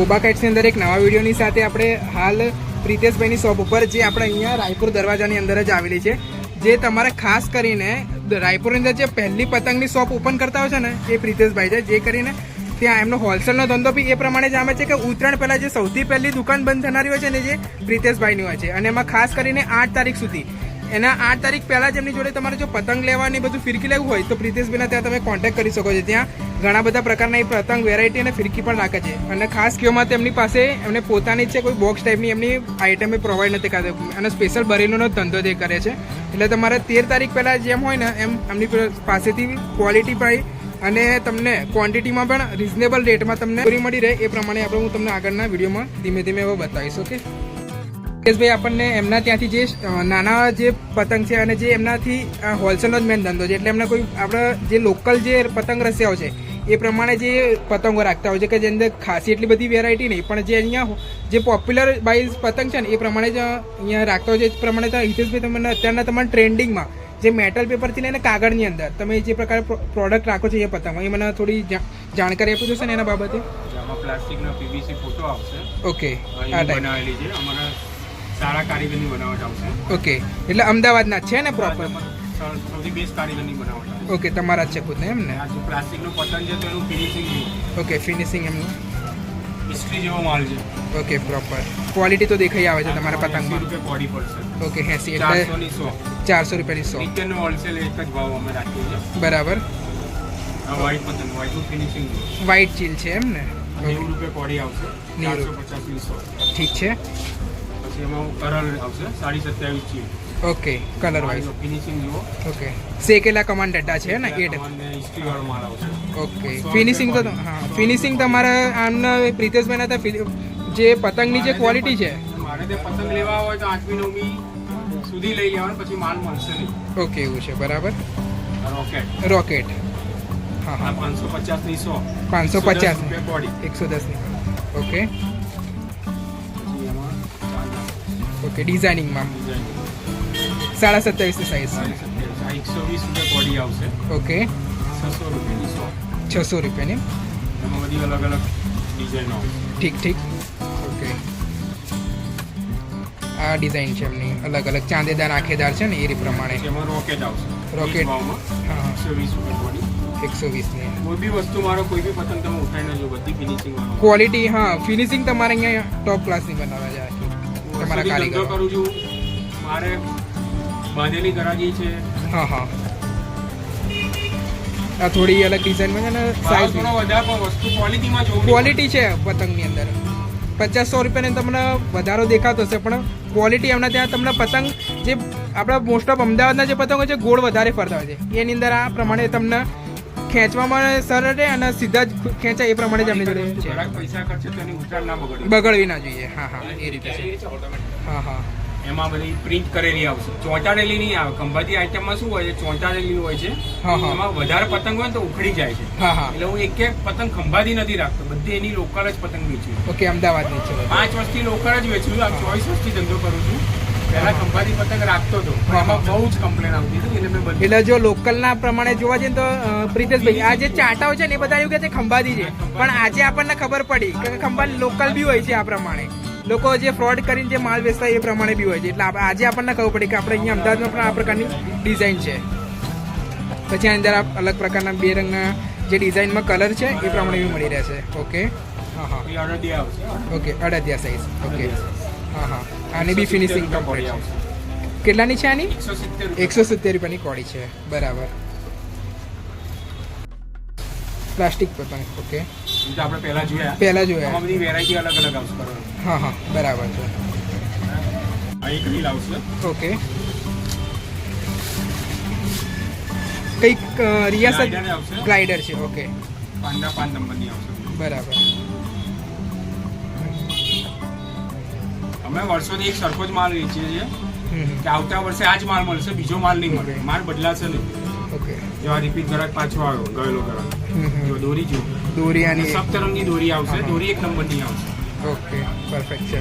ઓબા કાઇટ્સની અંદર એક નવા વિડીયોની સાથે આપણે હાલ પ્રિતેશભાઈની શોપ ઉપર જે આપણે અહીંયા રાયપુર દરવાજાની અંદર જ આવેલી છે, જે તમારે ખાસ કરીને રાયપુરની અંદર જે પહેલી પતંગની શોપ ઓપન કરતા હોય છે ને એ પ્રિતેશભાઈ છે, જે કરીને ત્યાં એમનો હોલસેલનો ધંધો બી એ પ્રમાણે જામે છે કે ઉત્તરાયણ પહેલાં જે સૌથી પહેલી દુકાન બંધ થનારી હોય છે ને જે પ્રિતેશભાઈની હોય છે, અને એમાં ખાસ કરીને 8 તારીખ સુધી એના 8 તારીખ પહેલાં જ એમની જોડે તમારે જો પતંગ લેવાની બધું ફિરકી લેવું હોય તો પ્રિતેશભાઈના ત્યાં તમે કોન્ટેક્ટ કરી શકો છો. ત્યાં ઘણા બધા પ્રકારના એ પતંગ વેરાયટી અને ફિરકી પણ રાખે છે, અને ખાસ કહેવામાં તેમની પાસે એમને પોતાની જ છે, કોઈ બોક્સ ટાઈપની એમની આઈટમ પ્રોવાઈડ નથી કરતી, અને સ્પેશિયલ બરેલીનો ધંધો જે કરે છે. એટલે તમારે 13 તારીખ પહેલાં જેમ હોય ને એમ એમની પાસેથી ક્વોલિટી પણ અને તમને ક્વોન્ટિટીમાં પણ રિઝનેબલ રેટમાં તમને પૂરી મળી રહે એ પ્રમાણે આપણે હું તમને આગળના વિડીયોમાં ધીમે ધીમે હવે બતાવીશ. ઓકે ભાઈ, આપણને એમના ત્યાંથી જે નાના જે પતંગ છે અને જે એમનાથી હોલસેલનો જ મેન ધંધો છે, એટલે એમને કોઈ આપણે જે લોકલ જે પતંગ રસિયાઓ છે એ પ્રમાણે જે પતંગો રાખતા હોય છે કે જે અંદર ખાસી એટલી બધી વેરાયટી નહીં, પણ જે અહીંયા જે પોપ્યુલર બાઇઝ પતંગ છે ને એ પ્રમાણે જ અહીંયા રાખતા હોય છે. એ પ્રમાણે હિતેશભાઈ તમને અત્યારના તમારા ટ્રેન્ડિંગમાં જે મેટલ પેપરથી લઈને કાગળની અંદર તમે જે પ્રકારે પ્રોડક્ટ રાખો છો એ પતંગ, એ મને થોડી જાણકારી આપી દો ને એના બાબતે. પ્લાસ્ટિકનો પીવીસી ફોટો આવશે. ઓકે, આ બનાવેલી છે અમારા સારા કારીગરની બનાવટ આવશે. ઓકે, એટલે અમદાવાદના છે ને પ્રોપર? સૌથી બેસ્ટ કારીગરની બનાવટ. ઓકે, તમારા જ છે ખુદ ને એમ ને? આ જે પ્લાસ્ટિકનો પતંગ છે તો એનું ફિનિશિંગ. ઓકે, ફિનિશિંગ એમનું મિસ્ત્રી જેવો માલ છે. ઓકે, પ્રોપર ક્વોલિટી તો દેખાઈ આવે છે તમારા પતંગમાં. 80 રૂપિયા બોડી પડશે. ઓકે, 80 એટલે 400 રૂપિયાની 100. નીચેનો હોલસેલ એક જ ભાવ અમે રાખીએ છીએ. બરાબર. આ વ્હાઈટ પતંગ, વ્હાઈટનું ફિનિશિંગ વ્હાઈટ ચીલ છે એમ ને? 90 રૂપિયા બોડી આવશે. 450 100. ઠીક છે. પછી એમાં કલર આવશે 27.5 ચીલ. ઓકે, કલર વાઇઝ ફિનિશિંગ જુઓ. ઓકે, શેકેલા કમાન્ડ ડટ્ટા છે ને એ? હિસ્ટ્રી વાળો માલ આવશે. ઓકે, ફિનિશિંગ તો હા, ફિનિશિંગ તમારે આમના પ્રિતેશભાઈના ત્યાં જે પતંગની જે ક્વોલિટી છે, મારે તે પતંગ લેવા હોય તો 8મી 9મી સુધી લઈ લેવાનું, પછી માલ મળશે નહીં. ઓકે, એવું છે. બરાબર. રોકેટ. હા હા, 550 ની 100. 550 બોડી 110 ની. ઓકે ઓકે, ડિઝાઇનિંગમાં 27.5 ની સાઈઝ. 120 રૂપિયા બોડી આવશે. ઓકે, 600 રૂપિયાની 100. 600 રૂપિયાની. એમાં બધી અલગ અલગ ડિઝાઇનો આવશે. ઠીક ઠીક. ઓકે, આ ડિઝાઇન છે એમની અલગ અલગ, ચાંદેદાર આંખેદાર છે ને એ પ્રમાણે. એમાં રોકેટ આવશે. રોકેટ. હા, 120 રૂપિયા બોડી. 120 ની. કોઈ બી વસ્તુ મારો કોઈ બી પતંગ તમે ઉઠાઈને જો બધી ફિનિશિંગ ક્વોલિટી. હા, ફિનિશિંગ તમારે અહીંયા ટોપ ક્લાસની બનાવવા જાય તમારા કારીગરો. કરું છું મારે બાંધેલી ગરાગી છે. હા હા, આ થોડી અલગ ડિઝાઇનમાં છે ને સાઈઝ થોડો વધારે, પણ વસ્તુ ક્વોલિટીમાં જો ક્વોલિટી છે પતંગની અંદર. 50-100 રૂપિયાને તમને વધારો દેખાતો હશે, પણ ક્વોલિટી એમના ત્યાં તમને પતંગ જે આપણા મોસ્ટ ઓફ અમદાવાદના જે પતંગ હોય છે ગોળ વધારે ફરતા હોય છે, એની અંદર આ પ્રમાણે તમને ખેંચવામાં સરળ રહે અને સીધા જ ખેંચાય એ પ્રમાણે જ એમની જોડે છે. પૈસા ખર્ચે તો એની ઉતાર ના બગડવી ના જોઈએ. હા હા, એ રીતે છે. હા હા, એમાં બધી પ્રિન્ટ કરેલી આવશે. ચોંટાડેલી નહીં આવે. ખંભાતી આઈટમમાં શું હોય છે, ચોંટાડેલી હોય છે. એમાં વધારે પતંગ હોય તો ઉખડી જાય છે. હા હા, એટલે હું એક પતંગ ખંભાતી નથી રાખતો, બધી એની લોકલ જ પતંગ વેચું. ઓકે, અમદાવાદની છે. 5 વર્ષથી લોકલ જ વેચું. આ 24 વર્ષથી ધંધો કરું છું. પહેલા ખંભાતી પતંગ રાખતો હતો, એમાં બહુ જ કમ્પ્લેન આવતી હતી, એટલે મેં એટલે જો લોકલના પ્રમાણે જોવા જઈએ તો પ્રિતેશભાઈ આ જે ચાટાઓ છે ને એ બધા એવું કે છે ખંભાતી છે, પણ આજે આપણને ખબર પડી કે ખંભાત લોકલ બી હોય છે. આ પ્રમાણે લોકો જે ફ્રોડ કરીને જે માલ વેચતા એ પ્રમાણે બી હોય છે. એટલે આજે આપણને ખબર પડી કે આપણે અહીંયા અમદાવાદમાં પણ આ પ્રકારની ડિઝાઇન છે. પછી આની અંદર અલગ પ્રકારના 2 રંગના જે ડિઝાઇનમાં કલર છે એ પ્રમાણે બી મળી રહેશે. ઓકે. હા હા, ઓકે, 18 સાઈઝ. ઓકે. હા હા, આની બી ફિનિશિંગ કમ્પ્લીટ છે. કેટલાની છે આની? 170 રૂપિયાની કોડી છે. બરાબર. પ્લાસ્ટિક પતંગ. ઓકે, આપણે પહેલા જોયા. બધી વેરાયટી અલગ અલગ આવશે. હા હા, બરાબર છે. આ એક રીલ આવશે. ઓકે, કંઈક રિયાસત ગ્લાઇડર છે. ઓકે, 5 નંબરની આવશે. બરાબર. અમે વર્ષોથી એક સરખો જ માલ વેચીએ છીએ કે આવતા વર્ષે આ જ માલ મળશે, બીજો માલ નહીં મળે. માલ બદલાશે નહીં. ઓકે, જો આ રિપીટ ગ્રાહક પાછો આવ્યો, ગયેલો ગ્રાહક. જો દોરી જો દોરી આની સપ્તરંગની દોરી આવશે. દોરી 1 નંબરની આવશે. ઓકે, પરફેક્ટ છે.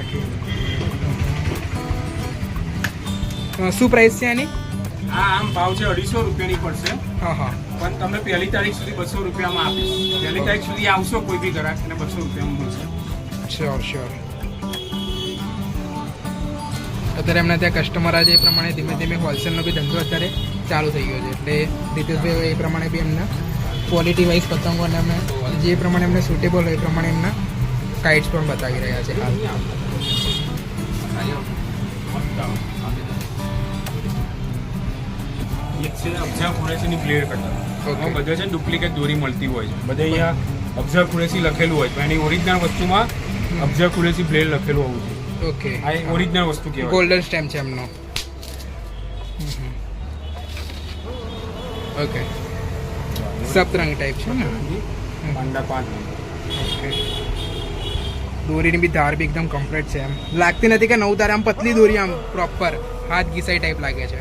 શું પ્રાઇસ છે આની? આમ ભાવ છે 250 રૂપિયાની પડશે. હા હા, પણ તમને 1લી તારીખ સુધી 200 રૂપિયામાં આપીશ. 1લી તારીખ સુધી આવશો કોઈ બી ગ્રાહક, અને 200 રૂપિયામાં મળશે. Sure sure. અત્યારે એમના ત્યાં કસ્ટમર આજે એ પ્રમાણે ધીમે ધીમે હોલસેલનો બી ધંધો અત્યારે ચાલુ થઈ ગયો છે, એટલે રીતેશભાઈ એ પ્રમાણે બી એમના ક્વોલિટી વાઇઝ પતંગો અને એમને જે પ્રમાણે એમને સુટેબલ હોય એ પ્રમાણે એમના કાઇટ્સ પણ બતાવી રહ્યા છે હાલ. એક છે અફઝા કુરેશીની બ્લેડ કટર. Okay. બધે છે ડુપ્લિકેટ દોરી મળતી હોય છે, બધે અહીંયા અફઝા કુરેશી લખેલું હોય તો એની ઓરિજિનલ વસ્તુમાં અફઝા કુરેશી બ્લેડ લખેલું હોવું જોઈએ. ઓકે, આ ઓરિજિનલ વસ્તુ કહેવાય. ગોલ્ડન સ્ટેમ્પ છે એમનો. ઓકે, સપ્તરંગ ટાઈપ છે ને. પાંડા 5 ઓકે, દોરીની બી ધાર બી એકદમ કમ્પ્લીટ છે, એમ લાગતી નથી કે નવ તારે આમ પતલી દોરી આમ પ્રોપર હાથ ઘીસાઈ ટાઈપ લાગે છે.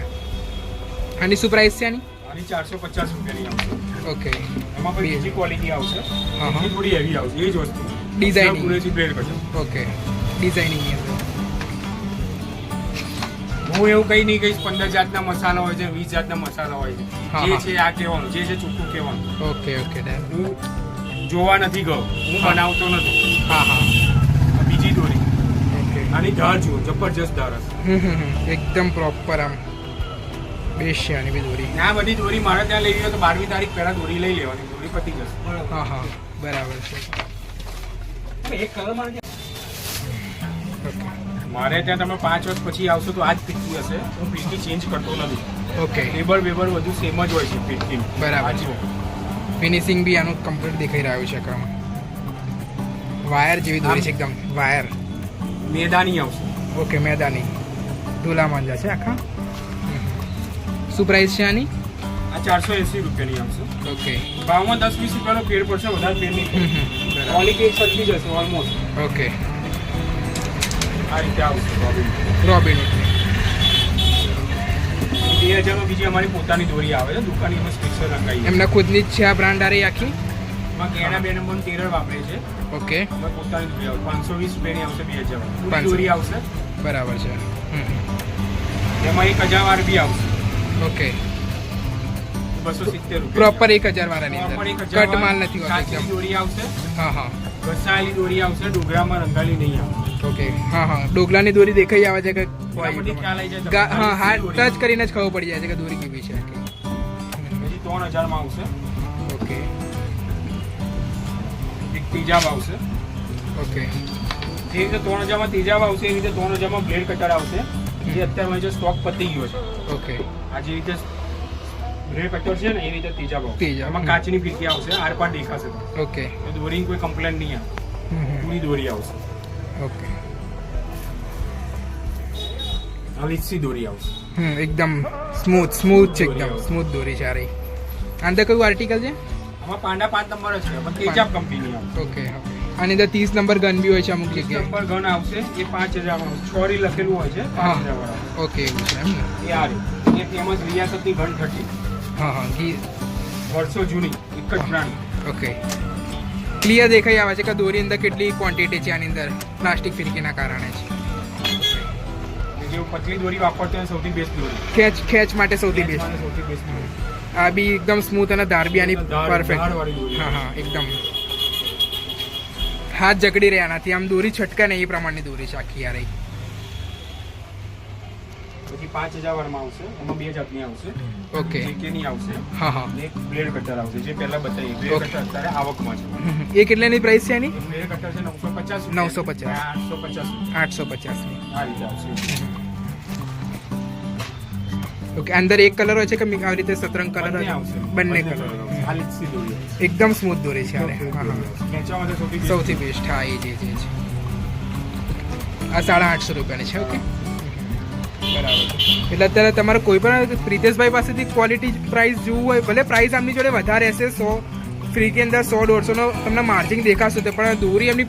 આની શું પ્રાઇસ છે આની? આની 450 રૂપિયાની આવશે. ઓકે, એમાં પણ બીજી ક્વોલિટી આવશે, હા, હા. એ થોડી હેવી આવશે, એ જ વસ્તુ Designing. Qureshi blade cutter. Okay, designing હું એવું કઈ નહીં કહીશ 15 જાતના મસાલા હોય છે, 20 જાતના મસાલા હોય છે. હા, જે હા. છે આ કહેવાનું, જે છે ચોખ્ખું કહેવાનું. Okay okay done. હું જોવા નથી ગયો, હું હા. બનાવતો નથી. હા હા, આ બીજી દોરી, ઓકે. આની ધાર જુઓ, જબરજસ્ત ધાર હશે. એકદમ પ્રોપર આમ બેસ્ટ છે આની બી દોરી. આ બધી દોરી મારે ત્યાં લેવી હોય તો 12મી તારીખ પહેલા દોરી લઈ લેવાની, દોરી પતી જશે. હા હા, બરાબર છે. એક કલર મારે ઓકે મારે ત્યાં તમે 5 વર્ષ પછી આવશો તો આ જ પીટકી હશે. હું પીટકી ચેન્જ કરતો નથી. ઓકે, ટેબલ બેબલ બધું સેમ જ હોય છે પીટકી. બરાબર છે. ફિનિશિંગ બી આનું કમ્પ્લીટ દેખાઈ રહ્યું છે કામ. વાયર જેવી દોરી છે એકદમ, વાયર. મેદાની આવશે. ઓકે, મેદાની ધોલા માંજા છે આખા. શું પ્રાઇસ છે આની? આ 480 રૂપિયાની આવશે. ઓકે. ભાવમાં 10-20 રૂપિયાનો ફેર પડશે, વધારે ફેર નહીં. બરાબર. ક્વોલિટી એક સરખી જ હશે ઓલમોસ્ટ. ઓકે, આ રીતે આવશે રોબિન. રોબિન. 2000 માં બીજી અમારી પોતાની દોરી આવે છે, દુકાની એમાં સ્પેશિયલ રંગાઈ. એમના ખુદની જ છે આ બ્રાન્ડ આરી આખી. એમાં કેના 2 નંબરનું ટેરર વાપરે છે. ઓકે, અમે પોતાની દોરી આવે 520 રૂપિયાની આવશે. 2000 500. પૂરી દોરી આવશે. બરાબર છે. એમાં 1000 વાર બી આવશે. ઓકે, 270 રૂપિયા. પ્રોપર 1000 વાળાની અંદર Proper 1000 કટ માલ નથી હોતો કાચની એકદમ. દોરી આવશે, હા હા, ઘસાયેલી દોરી આવશે, ડોગરામાં રંગાલી નહીં આવે. ઓકે. હા હા, ડોગલાની દોરી દેખાઈ આવે છે કે એના પરથી ખ્યાલ આવી જાય હા, તમને. હાથ ટચ કરીને જ ખબર પડી જાય છે કે દોરી કેવી છે. પછી 3000 માં આવશે. ઓકે એક તેજાબ આવશે. ઓકે, જે રીતે 3000 માં તેજાબ આવશે એ રીતે 3000 માં બ્લેડ કટર આવશે, જે અત્યારે જે સ્ટોક પતી ગયો છે. ઓકે, આ જે રીતે બ્લેડ કટર છે ને એ રીતે તેજાબ આવશે. તેજાબ. એમાં કાચની ફીરકી આવશે, આરપાર દેખાશે. ઓકે. તો દોરીની કોઈ કમ્પ્લેન નહીં આવે, પૂરી દોરી આવશે. ઓકે. આ લીસી દોરી આવશે. એકદમ સ્મૂથ છે, એકદમ સ્મૂથ દોરી છે આ રહી. અંદર કયું આર્ટિકલ છે? આમાં પાંડા 5 નંબર જ છે, પણ તેજાબ કંપની આવશે. ઓકે. આની અંદર 30 નંબર ગન બી હોય છે અમુક 30 જગ્યાએ. નંબર ગન આવશે, એ 5000 માં આવશે. છોરી લખેલું હોય છે, 5000 વાળા. ઓકે, એવું છે એમ ને. એ આ રહી. એ ફેમસ રિયાસતની ગન 30, હા હા, વર્ષો જૂની, એક જ બ્રાન્ડ. ઓકે. ક્લિયર દેખાઈ આવે છે કે દોરી અંદર કેટલી ક્વોન્ટિટી છે આની અંદર પ્લાસ્ટિક ફિરકીના કારણે છે. જે પતલી દોરી વાપરતો હોય સૌથી બેસ્ટ દોરી. ખેંચ માટે સૌથી બેસ્ટ. સૌથી બેસ્ટ દોરી. આ બી એકદમ સ્મૂથ અને ધાર બી આની ધાર- પરફેક્ટ. ધારવાળી દોરી. હા હા, એકદમ હાથ જકડી રહ્યા નથી, આમ દોરી છટકા નહીં એ પ્રમાણની દોરી છે આખી આ રહી. પછી 5000 વાળામાં આવશે, એમાં 2 જાતની આવશે. ઓકે. જેકેની આવશે હા હા. અને એક બ્લેડ કટર આવશે, જે પહેલા બતાવી. Blade Okay. કટર અત્યારે આવકમાં છે. એ કેટલાની પ્રાઇસ છે એની? એક બ્લેડ કટર છે 950 950. 850 850ની. આ રીતે આવશે. ઓકે, અંદર એક કલર હોય છે કે આવી રીતે સતરંગ કલર બંને હોય આવશે. છે? બંને કલર. આ લીસી દોરી આવશે. એકદમ સ્મૂથ દોરી છે આને. હા હા, ખેંચવા માટે સૌથી best. સૌથી બેસ્ટ. હા, એ જ આ 850 રૂપિયાની છે. ઓકે, બરાબર. એટલે અત્યારે તમારે કોઈ પણ પ્રિતેશભાઈ પાસેથી ક્વોલિટી પ્રાઇસ જોવું હોય, ભલે પ્રાઇસ આમની જોડે વધારે હશે, 100 ફ્રી કે અંદર 100-150 નો તમને માર્જિન દેખાશે, તો પણ દોરી એમની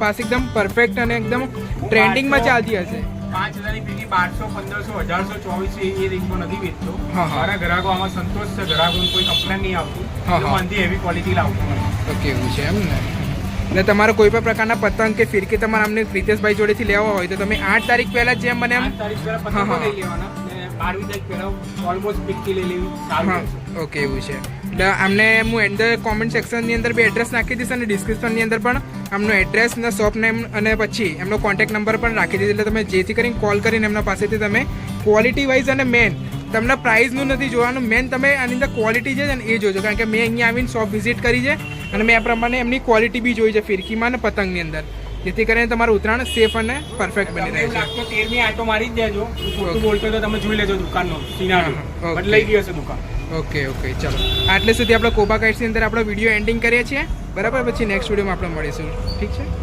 પાસે એકદમ પરફેક્ટ અને એકદમ ટ્રેન્ડિંગમાં ચાલતી હશે. 5000 ની પીકી 1200, 1500, 1000, 2400 એ રેન્જમાં નથી વેચતો. હા, હા. મારા ગ્રાહકો આમાં સંતોષ છે, ગ્રાહકોને કોઈ કમ્પ્લેન નહીં આવતી. હા, હું હા. આનાથી હેવી ક્વોલિટી લાવતો નથી. ઓકે, એવું છે એમ ને. એટલે તમારે કોઈ પણ પ્રકારના પતંગ કે ફિરકી તમારે અમને પ્રિતેશભાઈ જોડેથી લેવા હોય તો તમે 8 તારીખ પહેલા જેમ મને એમ 8 તારીખ પહેલા હા, પતંગો હા. લઈ લેવાના અને 12મી તારીખ પહેલા ઓલમોસ્ટ પીકી લઈ લેવી સારું હા, રહેશે. ઓકે, એવું છે. એટલે આમને હું એન્ડ કોમેન્ટ સેક્શનની અંદર બી એડ્રેસ નાખી દઈશ અને ડિસ્ક્રિપ્શનની અંદર પણ આમનો એડ્રેસ ને શોપ નેમ અને પછી એમનો કોન્ટેક્ટ નંબર પણ રાખી દીધો. એટલે તમે જેથી કરીને કોલ કરીને એમના પાસેથી તમે ક્વોલિટી વાઇઝ અને મેન તમને પ્રાઇઝનું નથી જોવાનું, મેન તમે આની અંદર ક્વોલિટી છે ને એ જોજો. કારણ કે મેં અહીંયા આવીને શોપ વિઝિટ કરી છે અને મેં આ પ્રમાણે એમની ક્વોલિટી બી જોઈ છે ફિરકીમાં અને પતંગની અંદર, જેથી કરીને તમારું ઉત્તરાયણ સેફ અને પરફેક્ટ બની રહે છે. 13મી આટો મારી જ દેજો. ખોટું બોલતો તો તમે જોઈ લેજો દુકાનનો સિનારો બદલાઈ ગયો છે દુકાન. ઓકે ચલો આટલે સુધી આપણે કોબા કાઇટ્સની અંદર આપણો વિડીયો એન્ડિંગ કરીએ છીએ. બરાબર, પછી નેક્સ્ટ વિડીયોમાં આપણે મળીશું. ઠીક છે.